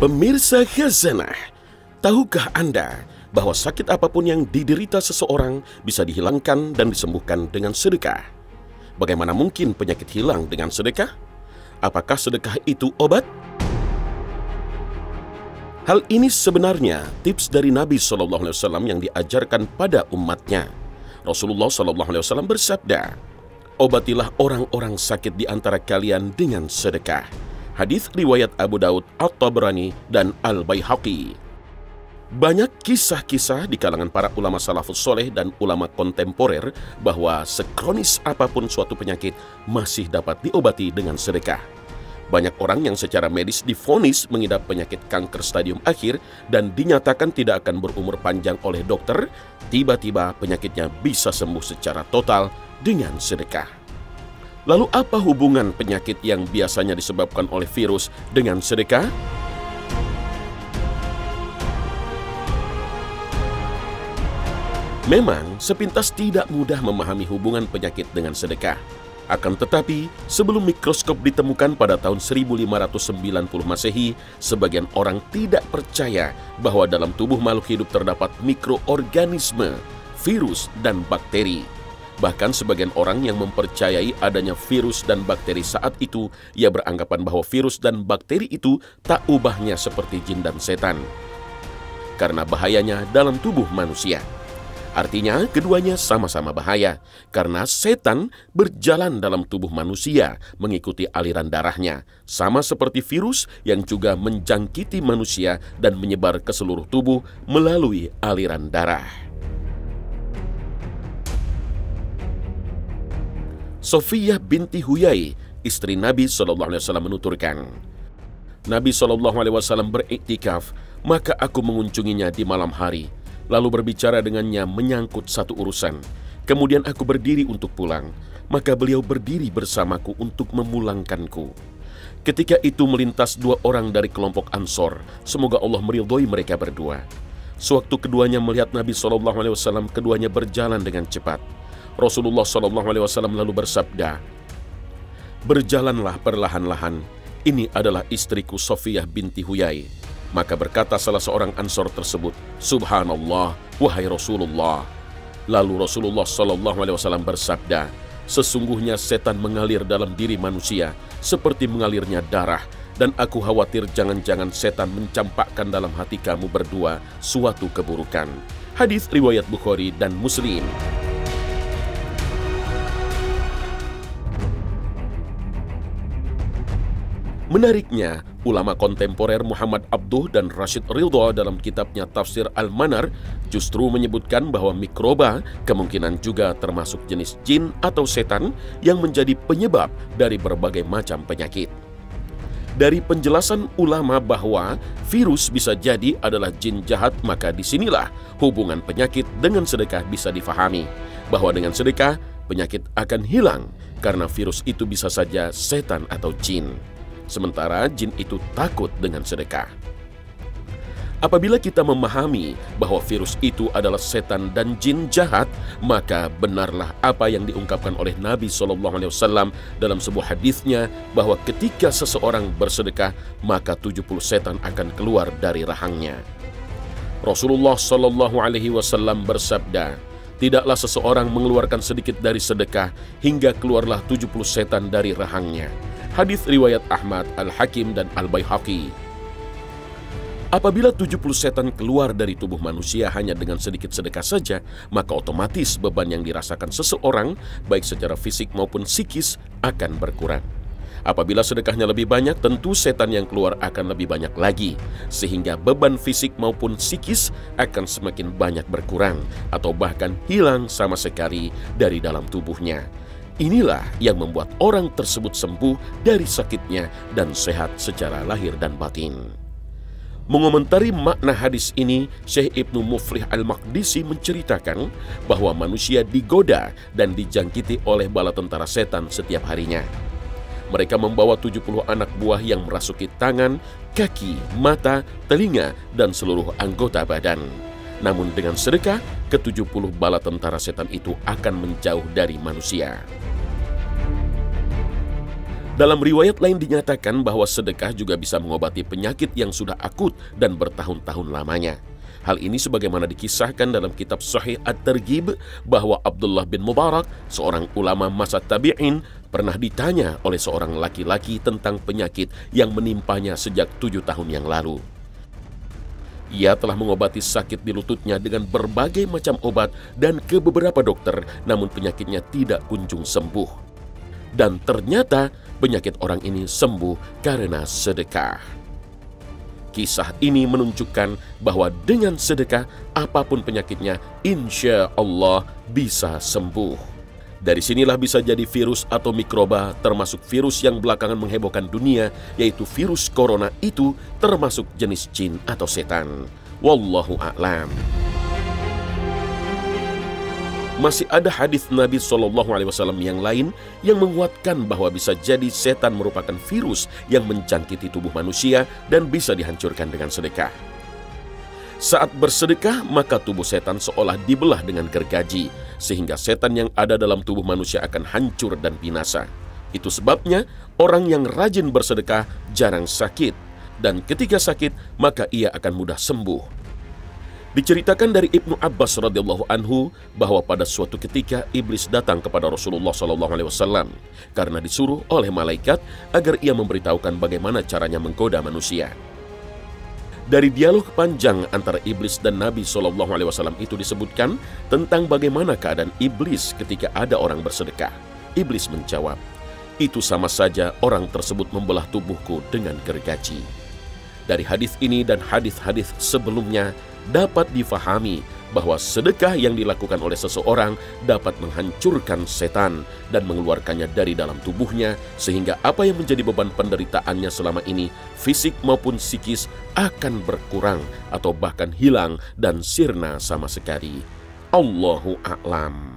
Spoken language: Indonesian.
Pemirsa Khazanah, tahukah Anda bahwa sakit apapun yang diderita seseorang bisa dihilangkan dan disembuhkan dengan sedekah? Bagaimana mungkin penyakit hilang dengan sedekah? Apakah sedekah itu obat? Hal ini sebenarnya tips dari Nabi SAW yang diajarkan pada umatnya. Rasulullah SAW bersabda, "Obatilah orang-orang sakit di antara kalian dengan sedekah." Hadis riwayat Abu Daud, At-Tabrani, dan Al-Baihaqi. Banyak kisah-kisah di kalangan para ulama salafus soleh dan ulama kontemporer bahwa sekronis apapun suatu penyakit masih dapat diobati dengan sedekah. Banyak orang yang secara medis divonis mengidap penyakit kanker stadium akhir dan dinyatakan tidak akan berumur panjang oleh dokter, tiba-tiba penyakitnya bisa sembuh secara total dengan sedekah. Lalu apa hubungan penyakit yang biasanya disebabkan oleh virus dengan sedekah? Memang sepintas tidak mudah memahami hubungan penyakit dengan sedekah. Akan tetapi, sebelum mikroskop ditemukan pada tahun 1590 Masehi, sebagian orang tidak percaya bahwa dalam tubuh makhluk hidup terdapat mikroorganisme, virus, dan bakteri. Bahkan sebagian orang yang mempercayai adanya virus dan bakteri saat itu, ia beranggapan bahwa virus dan bakteri itu tak ubahnya seperti jin dan setan, karena bahayanya dalam tubuh manusia. Artinya, keduanya sama-sama bahaya, karena setan berjalan dalam tubuh manusia mengikuti aliran darahnya, sama seperti virus yang juga menjangkiti manusia dan menyebar ke seluruh tubuh melalui aliran darah. Sofiyah binti Huyai, istri Nabi SAW menuturkan, Nabi SAW beriktikaf, maka aku mengunjunginya di malam hari, lalu berbicara dengannya menyangkut satu urusan. Kemudian aku berdiri untuk pulang, maka beliau berdiri bersamaku untuk memulangkanku. Ketika itu melintas dua orang dari kelompok Ansor, semoga Allah meridhoi mereka berdua. Sewaktu keduanya melihat Nabi SAW, keduanya berjalan dengan cepat. Rasulullah SAW lalu bersabda, "Berjalanlah perlahan-lahan, ini adalah istriku Sofiyah binti Huyai." Maka berkata salah seorang Ansor tersebut, "Subhanallah, wahai Rasulullah." Lalu Rasulullah SAW bersabda, "Sesungguhnya setan mengalir dalam diri manusia seperti mengalirnya darah, dan aku khawatir jangan-jangan setan mencampakkan dalam hati kamu berdua suatu keburukan." Hadis riwayat Bukhari dan Muslim. Menariknya, ulama kontemporer Muhammad Abduh dan Rashid Ridha dalam kitabnya Tafsir Al-Manar justru menyebutkan bahwa mikroba kemungkinan juga termasuk jenis jin atau setan yang menjadi penyebab dari berbagai macam penyakit. Dari penjelasan ulama bahwa virus bisa jadi adalah jin jahat, maka disinilah hubungan penyakit dengan sedekah bisa difahami, bahwa dengan sedekah penyakit akan hilang karena virus itu bisa saja setan atau jin. Sementara jin itu takut dengan sedekah. Apabila kita memahami bahwa virus itu adalah setan dan jin jahat, maka benarlah apa yang diungkapkan oleh Nabi SAW dalam sebuah hadisnya bahwa ketika seseorang bersedekah, maka 70 setan akan keluar dari rahangnya. Rasulullah SAW bersabda, "Tidaklah seseorang mengeluarkan sedikit dari sedekah hingga keluarlah 70 setan dari rahangnya." Hadis riwayat Ahmad, Al-Hakim, dan Al-Baihaqi. Apabila 70 setan keluar dari tubuh manusia hanya dengan sedikit sedekah saja, maka otomatis beban yang dirasakan seseorang, baik secara fisik maupun psikis, akan berkurang. Apabila sedekahnya lebih banyak, tentu setan yang keluar akan lebih banyak lagi, sehingga beban fisik maupun psikis akan semakin banyak berkurang, atau bahkan hilang sama sekali dari dalam tubuhnya. Inilah yang membuat orang tersebut sembuh dari sakitnya dan sehat secara lahir dan batin. Mengomentari makna hadis ini, Syekh Ibnu Muflih Al-Maqdisi menceritakan bahwa manusia digoda dan dijangkiti oleh bala tentara setan setiap harinya. Mereka membawa 70 anak buah yang merasuki tangan, kaki, mata, telinga, dan seluruh anggota badan. Namun dengan sedekah, ke-70 bala tentara setan itu akan menjauh dari manusia. Dalam riwayat lain dinyatakan bahwa sedekah juga bisa mengobati penyakit yang sudah akut dan bertahun-tahun lamanya. Hal ini sebagaimana dikisahkan dalam kitab Sahih At-Targhib bahwa Abdullah bin Mubarak, seorang ulama masa tabi'in, pernah ditanya oleh seorang laki-laki tentang penyakit yang menimpanya sejak 7 tahun yang lalu. Ia telah mengobati sakit di lututnya dengan berbagai macam obat dan ke beberapa dokter, namun penyakitnya tidak kunjung sembuh. Dan ternyata penyakit orang ini sembuh karena sedekah. Kisah ini menunjukkan bahwa dengan sedekah, apapun penyakitnya, insya Allah bisa sembuh. Dari sinilah bisa jadi virus atau mikroba, termasuk virus yang belakangan menghebohkan dunia, yaitu virus corona itu termasuk jenis jin atau setan. Wallahu a'lam. Masih ada hadis Nabi SAW yang lain yang menguatkan bahwa bisa jadi setan merupakan virus yang menjangkiti tubuh manusia dan bisa dihancurkan dengan sedekah. Saat bersedekah, maka tubuh setan seolah dibelah dengan gergaji, sehingga setan yang ada dalam tubuh manusia akan hancur dan binasa. Itu sebabnya orang yang rajin bersedekah jarang sakit, dan ketika sakit maka ia akan mudah sembuh. Diceritakan dari Ibnu Abbas radhiyallahu anhu bahwa pada suatu ketika iblis datang kepada Rasulullah SAW karena disuruh oleh malaikat agar ia memberitahukan bagaimana caranya menggoda manusia. Dari dialog panjang antara iblis dan Nabi SAW itu disebutkan tentang bagaimana keadaan iblis ketika ada orang bersedekah. Iblis menjawab, "Itu sama saja orang tersebut membelah tubuhku dengan gergaji." Dari hadis ini dan hadis-hadis sebelumnya dapat difahami bahwa sedekah yang dilakukan oleh seseorang dapat menghancurkan setan dan mengeluarkannya dari dalam tubuhnya, sehingga apa yang menjadi beban penderitaannya selama ini, fisik maupun psikis, akan berkurang atau bahkan hilang dan sirna sama sekali. Allahu a'lam.